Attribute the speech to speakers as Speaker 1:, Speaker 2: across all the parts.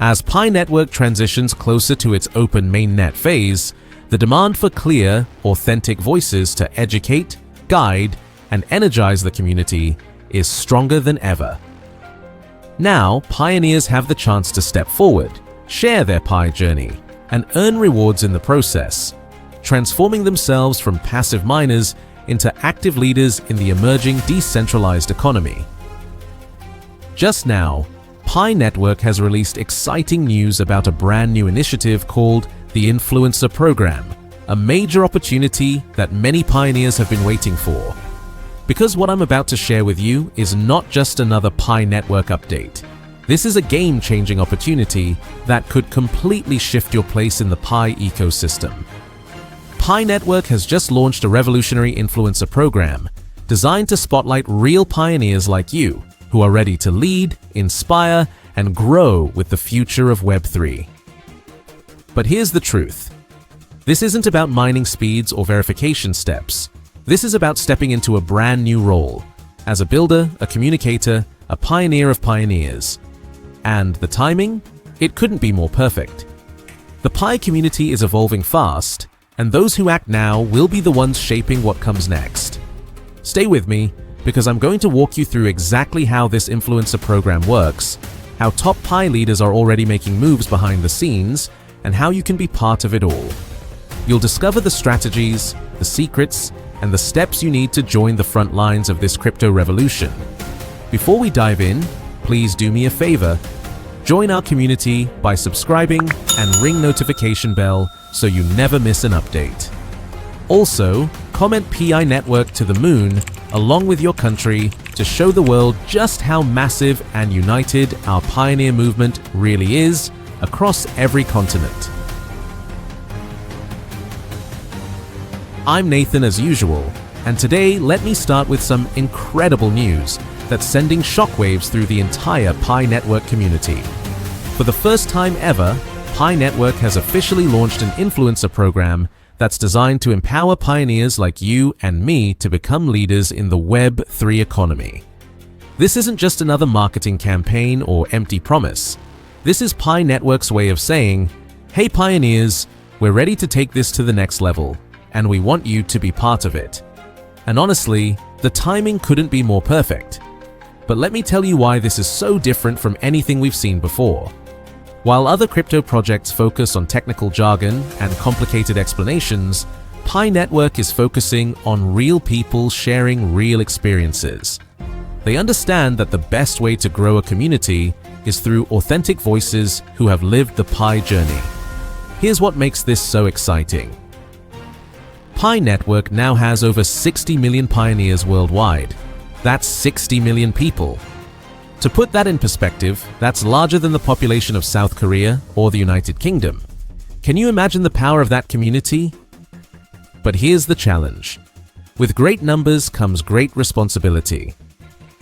Speaker 1: As Pi Network transitions closer to its open mainnet phase, the demand for clear, authentic voices to educate, guide, and energize the community is stronger than ever. Now, pioneers have the chance to step forward, share their Pi journey, and earn rewards in the process, transforming themselves from passive miners into active leaders in the emerging decentralized economy. Just now, Pi Network has released exciting news about a brand new initiative called the Influencer Program, a major opportunity that many pioneers have been waiting for. Because what I'm about to share with you is not just another Pi Network update. This is a game-changing opportunity that could completely shift your place in the Pi ecosystem. Pi Network has just launched a revolutionary influencer program designed to spotlight real pioneers like you who are ready to lead, inspire, and grow with the future of Web3. But here's the truth. This isn't about mining speeds or verification steps. This is about stepping into a brand new role as a builder, a communicator, a pioneer of pioneers. And the timing? It couldn't be more perfect. The Pi community is evolving fast, and those who act now will be the ones shaping what comes next. Stay with me, because I'm going to walk you through exactly how this influencer program works, how top Pi leaders are already making moves behind the scenes, and how you can be part of it all. You'll discover the strategies, the secrets, and the steps you need to join the front lines of this crypto revolution. Before we dive in, please do me a favor. Join our community by subscribing and ring notification bell so you never miss an update. Also, comment PI Network to the moon along with your country to show the world just how massive and united our pioneer movement really is across every continent. I'm Nathan as usual, and today let me start with some incredible news that's sending shockwaves through the entire Pi Network community. For the first time ever, Pi Network has officially launched an influencer program that's designed to empower pioneers like you and me to become leaders in the Web3 economy. This isn't just another marketing campaign or empty promise. This is Pi Network's way of saying, hey pioneers, we're ready to take this to the next level, and we want you to be part of it. And honestly, the timing couldn't be more perfect. But let me tell you why this is so different from anything we've seen before. While other crypto projects focus on technical jargon and complicated explanations, Pi Network is focusing on real people sharing real experiences. They understand that the best way to grow a community is through authentic voices who have lived the Pi journey. Here's what makes this so exciting. Pi Network now has over 60 million pioneers worldwide. That's 60 million people. To put that in perspective, that's larger than the population of South Korea or the United Kingdom. Can you imagine the power of that community? But here's the challenge. With great numbers comes great responsibility.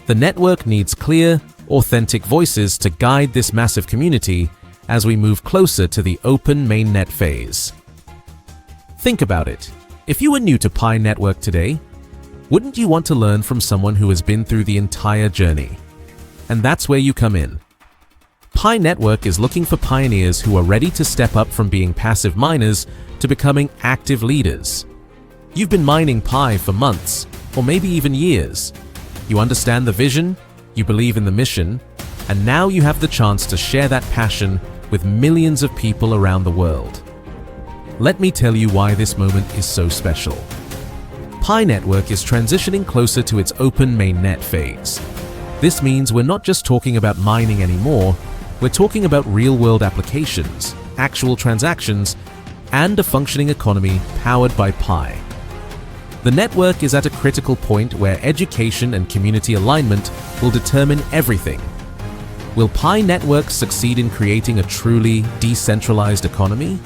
Speaker 1: The network needs clear, authentic voices to guide this massive community as we move closer to the open mainnet phase. Think about it. If you were new to Pi Network today, wouldn't you want to learn from someone who has been through the entire journey? And that's where you come in. Pi Network is looking for pioneers who are ready to step up from being passive miners to becoming active leaders. You've been mining Pi for months, or maybe even years. You understand the vision, you believe in the mission, and now you have the chance to share that passion with millions of people around the world. Let me tell you why this moment is so special. Pi Network is transitioning closer to its open mainnet phase. This means we're not just talking about mining anymore, we're talking about real-world applications, actual transactions, and a functioning economy powered by Pi. The network is at a critical point where education and community alignment will determine everything. Will Pi Network succeed in creating a truly decentralized economy?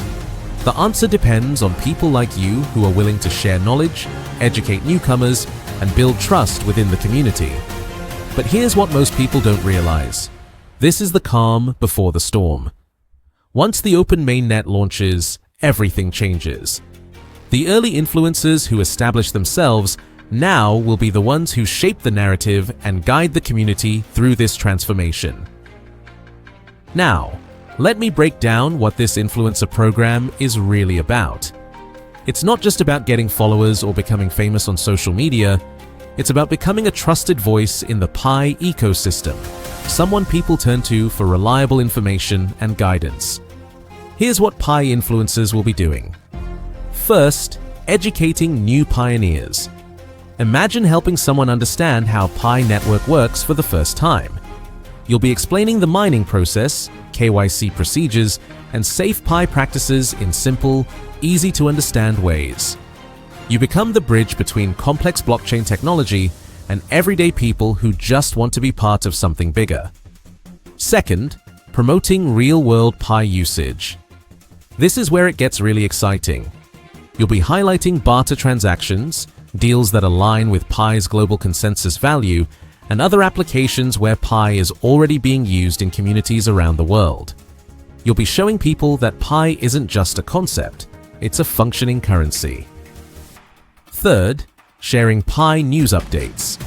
Speaker 1: The answer depends on people like you who are willing to share knowledge, educate newcomers, and build trust within the community. But here's what most people don't realize. This is the calm before the storm. Once the open mainnet launches, everything changes. The early influencers who establish themselves now will be the ones who shape the narrative and guide the community through this transformation. Now, Let me break down what this influencer program is really about. It's not just about getting followers or becoming famous on social media. It's about becoming a trusted voice in the Pi ecosystem, someone people turn to for reliable information and guidance. Here's what Pi influencers will be doing. First, educating new pioneers. Imagine helping someone understand how Pi network works for the first time. You'll be explaining the mining process, KYC procedures, and safe Pi practices in simple, easy-to-understand ways. You become the bridge between complex blockchain technology and everyday people who just want to be part of something bigger. Second, promoting real-world Pi usage. This is where it gets really exciting. You'll be highlighting barter transactions, deals that align with Pi's global consensus value, and other applications where Pi is already being used in communities around the world. You'll be showing people that Pi isn't just a concept, it's a functioning currency. Third, sharing Pi news updates.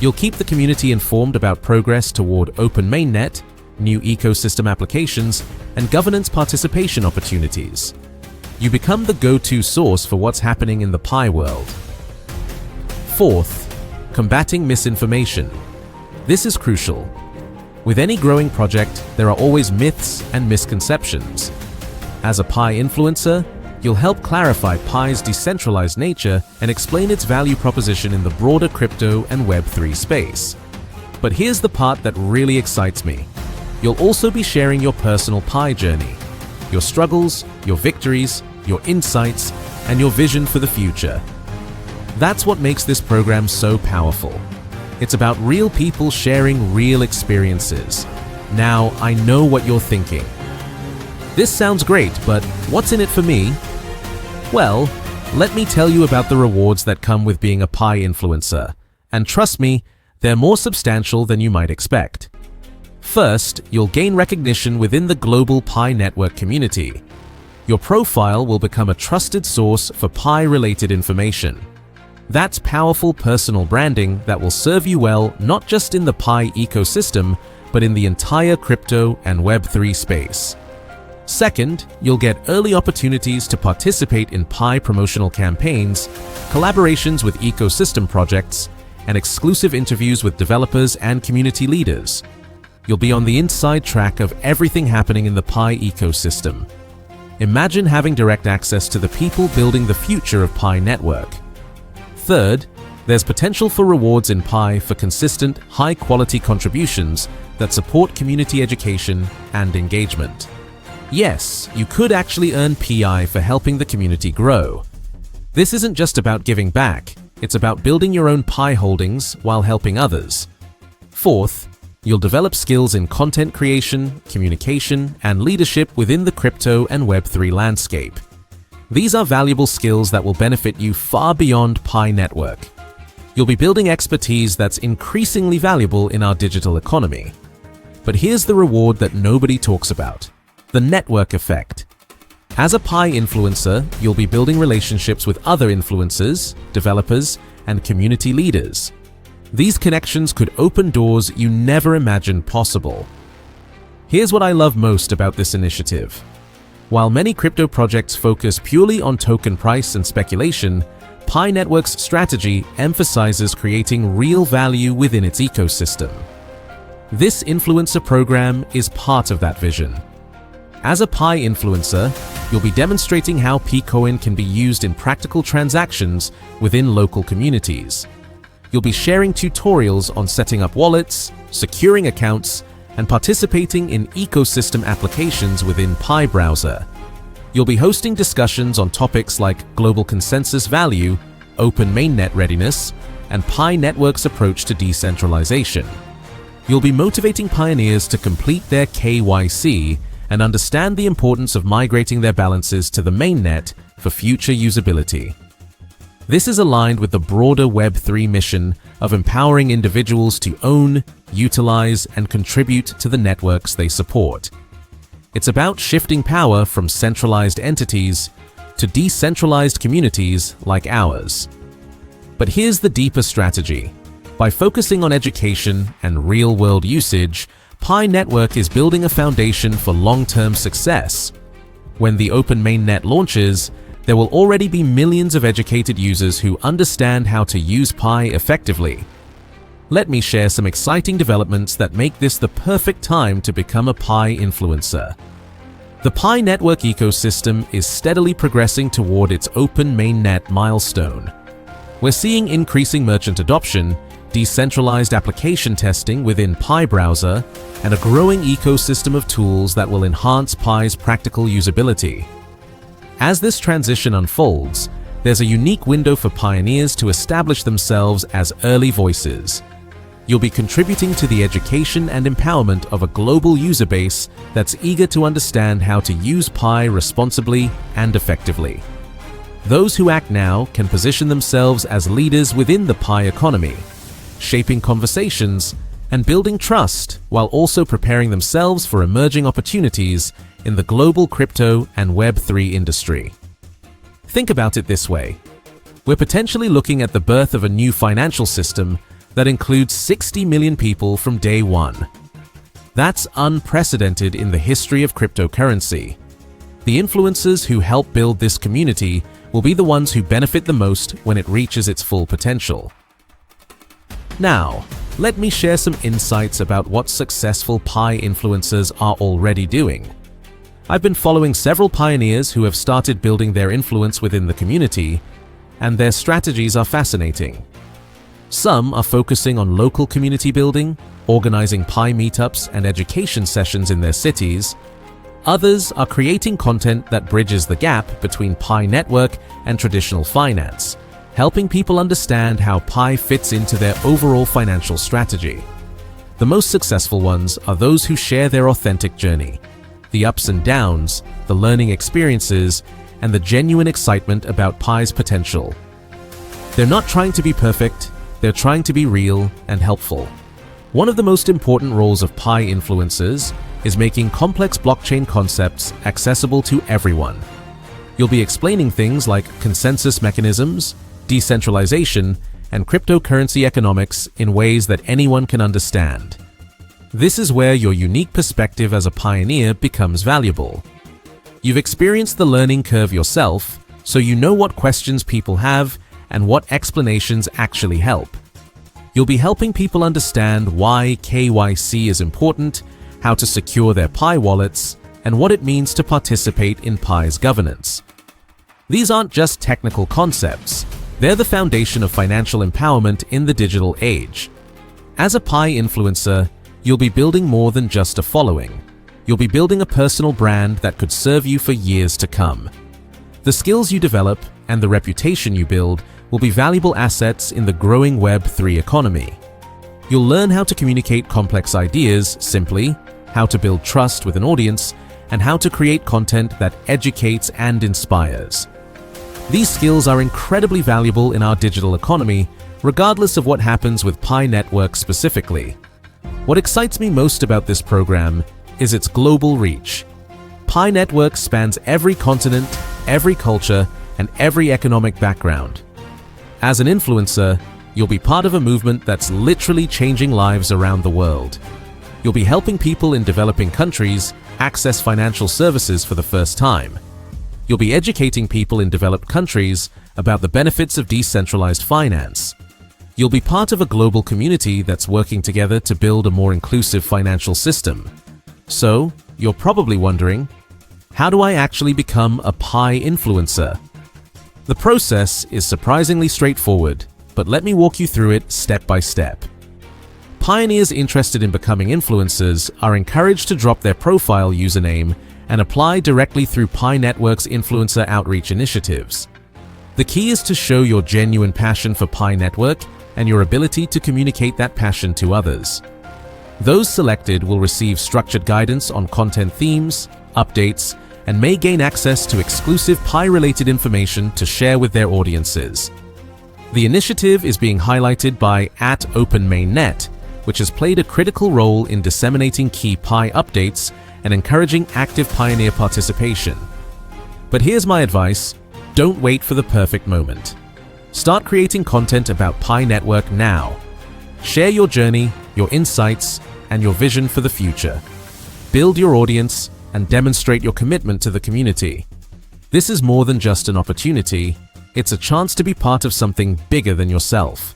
Speaker 1: You'll keep the community informed about progress toward open mainnet, new ecosystem applications, and governance participation opportunities. You become the go-to source for what's happening in the Pi world. Fourth, combating misinformation. This is crucial. With any growing project, there are always myths and misconceptions. As a Pi influencer, you'll help clarify Pi's decentralized nature and explain its value proposition in the broader crypto and Web3 space. But here's the part that really excites me. You'll also be sharing your personal Pi journey, your struggles, your victories, your insights, and your vision for the future. That's what makes this program so powerful. It's about real people sharing real experiences. Now, I know what you're thinking. This sounds great, but what's in it for me? Well, let me tell you about the rewards that come with being a Pi influencer. And trust me, they're more substantial than you might expect. First, you'll gain recognition within the global Pi network community. Your profile will become a trusted source for Pi-related information. That's powerful personal branding that will serve you well not just in the Pi ecosystem, but in the entire crypto and Web3 space. Second, you'll get early opportunities to participate in Pi promotional campaigns, collaborations with ecosystem projects, and exclusive interviews with developers and community leaders. You'll be on the inside track of everything happening in the Pi ecosystem. Imagine having direct access to the people building the future of Pi network. Third, there's potential for rewards in Pi for consistent, high-quality contributions that support community education and engagement. Yes, you could actually earn PI for helping the community grow. This isn't just about giving back, it's about building your own Pi holdings while helping others. Fourth, you'll develop skills in content creation, communication, and leadership within the crypto and Web3 landscape. These are valuable skills that will benefit you far beyond Pi network. You'll be building expertise that's increasingly valuable in our digital economy. But here's the reward that nobody talks about: the network effect. As a Pi influencer, you'll be building relationships with other influencers, developers, and community leaders. These connections could open doors you never imagined possible. Here's what I love most about this initiative. While many crypto projects focus purely on token price and speculation, Pi Network's strategy emphasizes creating real value within its ecosystem. This influencer program is part of that vision. As a Pi influencer, you'll be demonstrating how PiCoin can be used in practical transactions within local communities. You'll be sharing tutorials on setting up wallets, securing accounts, and participating in ecosystem applications within Pi browser. You'll be hosting discussions on topics like global consensus value, open mainnet readiness, and Pi network's approach to decentralization. You'll be motivating pioneers to complete their KYC and understand the importance of migrating their balances to the mainnet for future usability. This is aligned with the broader Web3 mission of empowering individuals to own, utilize, and contribute to the networks they support. It's about shifting power from centralized entities to decentralized communities like ours. But here's the deeper strategy. By focusing on education and real-world usage, Pi Network is building a foundation for long-term success. When the open mainnet launches, there will already be millions of educated users who understand how to use Pi effectively. Let me share some exciting developments that make this the perfect time to become a Pi influencer. The Pi Network ecosystem is steadily progressing toward its open mainnet milestone. We're seeing increasing merchant adoption, decentralized application testing within Pi browser, and a growing ecosystem of tools that will enhance Pi's practical usability. As this transition unfolds, there's a unique window for pioneers to establish themselves as early voices. You'll be contributing to the education and empowerment of a global user base that's eager to understand how to use Pi responsibly and effectively. Those who act now can position themselves as leaders within the Pi economy, shaping conversations and building trust while also preparing themselves for emerging opportunities in the global crypto and Web3 industry. Think about it this way. We're potentially looking at the birth of a new financial system that includes 60 million people from day one. That's unprecedented in the history of cryptocurrency. The influencers who help build this community will be the ones who benefit the most when it reaches its full potential. Now, let me share some insights about what successful Pi influencers are already doing. I've been following several pioneers who have started building their influence within the community, and their strategies are fascinating. Some are focusing on local community building, organizing Pi meetups and education sessions in their cities. Others are creating content that bridges the gap between Pi Network and traditional finance, helping people understand how Pi fits into their overall financial strategy. The most successful ones are those who share their authentic journey, the ups and downs, the learning experiences, and the genuine excitement about Pi's potential. They're not trying to be perfect, they're trying to be real and helpful. One of the most important roles of Pi influencers is making complex blockchain concepts accessible to everyone. You'll be explaining things like consensus mechanisms, decentralization, and cryptocurrency economics in ways that anyone can understand. This is where your unique perspective as a pioneer becomes valuable. You've experienced the learning curve yourself, so you know what questions people have and what explanations actually help. You'll be helping people understand why KYC is important, how to secure their Pi wallets, and what it means to participate in Pi's governance. These aren't just technical concepts, they're the foundation of financial empowerment in the digital age. As a Pi influencer, you'll be building more than just a following. You'll be building a personal brand that could serve you for years to come. The skills you develop and the reputation you build will be valuable assets in the growing Web3 economy. You'll learn how to communicate complex ideas simply, how to build trust with an audience, and how to create content that educates and inspires. These skills are incredibly valuable in our digital economy, regardless of what happens with Pi Network specifically. What excites me most about this program is its global reach. Pi Network spans every continent, every culture, and every economic background. As an influencer, you'll be part of a movement that's literally changing lives around the world. You'll be helping people in developing countries access financial services for the first time. You'll be educating people in developed countries about the benefits of decentralized finance. You'll be part of a global community that's working together to build a more inclusive financial system. So, you're probably wondering, how do I actually become a Pi influencer? The process is surprisingly straightforward, but let me walk you through it step by step. Pioneers interested in becoming influencers are encouraged to drop their profile username and apply directly through Pi Network's influencer outreach initiatives. The key is to show your genuine passion for Pi Network and your ability to communicate that passion to others. Those selected will receive structured guidance on content themes, updates, and may gain access to exclusive Pi-related information to share with their audiences. The initiative is being highlighted by @OpenMainNet, which has played a critical role in disseminating key Pi updates and encouraging active pioneer participation. But here's my advice: don't wait for the perfect moment. Start creating content about Pi Network now. Share your journey, your insights, and your vision for the future. Build your audience and demonstrate your commitment to the community. This is more than just an opportunity, it's a chance to be part of something bigger than yourself.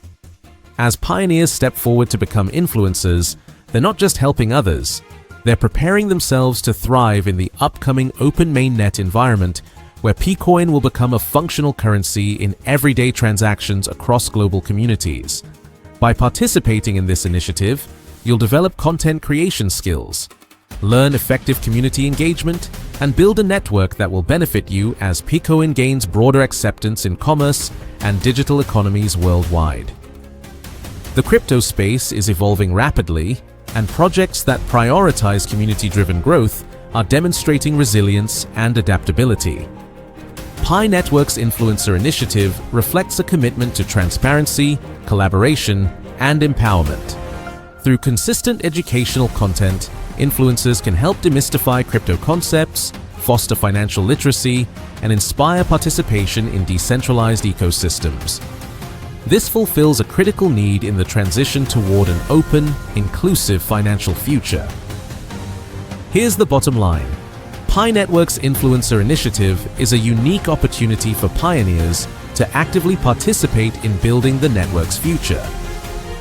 Speaker 1: As pioneers step forward to become influencers, they're not just helping others, they're preparing themselves to thrive in the upcoming open mainnet environment where PiCoin will become a functional currency in everyday transactions across global communities. By participating in this initiative, you'll develop content creation skills, learn effective community engagement, and build a network that will benefit you as PiCoin gains broader acceptance in commerce and digital economies worldwide. The crypto space is evolving rapidly, and projects that prioritize community-driven growth are demonstrating resilience and adaptability. Pi Network's Influencer Initiative reflects a commitment to transparency, collaboration, and empowerment. Through consistent educational content, influencers can help demystify crypto concepts, foster financial literacy, and inspire participation in decentralized ecosystems. This fulfills a critical need in the transition toward an open, inclusive financial future. Here's the bottom line. Pi Network's Influencer Initiative is a unique opportunity for pioneers to actively participate in building the network's future.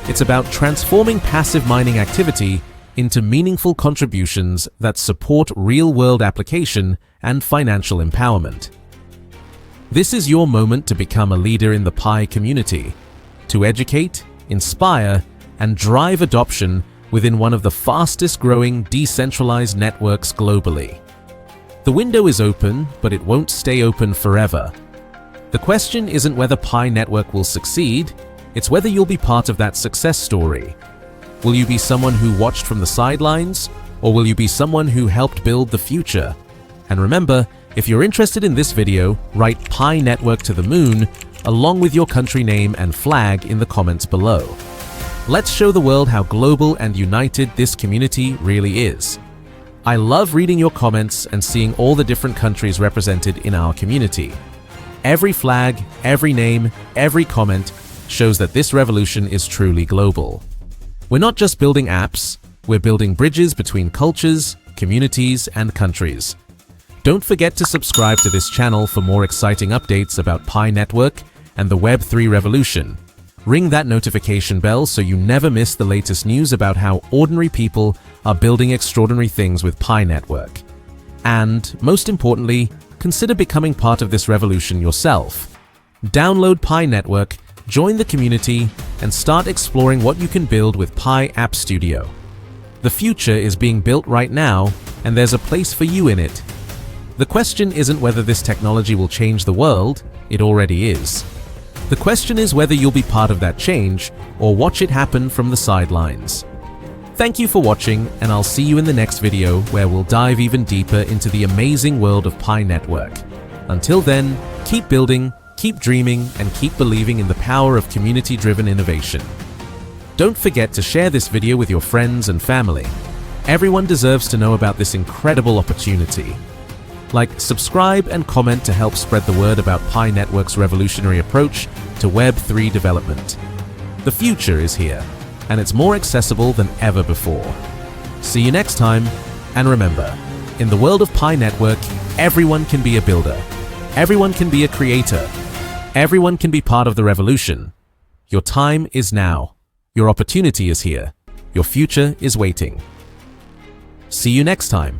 Speaker 1: It's about transforming passive mining activity into meaningful contributions that support real-world application and financial empowerment. This is your moment to become a leader in the Pi community, to educate, inspire, and drive adoption within one of the fastest-growing decentralized networks globally. The window is open, but it won't stay open forever. The question isn't whether Pi Network will succeed, it's whether you'll be part of that success story. Will you be someone who watched from the sidelines, or will you be someone who helped build the future? And remember, if you're interested in this video, write Pi Network to the moon along with your country name and flag in the comments below. Let's show the world how global and united this community really is. I love reading your comments and seeing all the different countries represented in our community. Every flag, every name, every comment shows that this revolution is truly global. We're not just building apps, we're building bridges between cultures, communities, and countries. Don't forget to subscribe to this channel for more exciting updates about Pi Network and the Web3 revolution. Ring that notification bell so you never miss the latest news about how ordinary people are building extraordinary things with Pi Network. And, most importantly, consider becoming part of this revolution yourself. Download Pi Network, join the community, and start exploring what you can build with Pi App Studio. The future is being built right now, and there's a place for you in it. The question isn't whether this technology will change the world, it already is. The question is whether you'll be part of that change or watch it happen from the sidelines. Thank you for watching, and I'll see you in the next video where we'll dive even deeper into the amazing world of Pi Network. Until then, keep building, keep dreaming, and keep believing in the power of community-driven innovation. Don't forget to share this video with your friends and family. Everyone deserves to know about this incredible opportunity. Like, subscribe, and comment to help spread the word about Pi Network's revolutionary approach to Web3 development. The future is here, and it's more accessible than ever before. See you next time, and remember, in the world of Pi Network, everyone can be a builder, everyone can be a creator, everyone can be part of the revolution. Your time is now. Your opportunity is here. Your future is waiting. See you next time.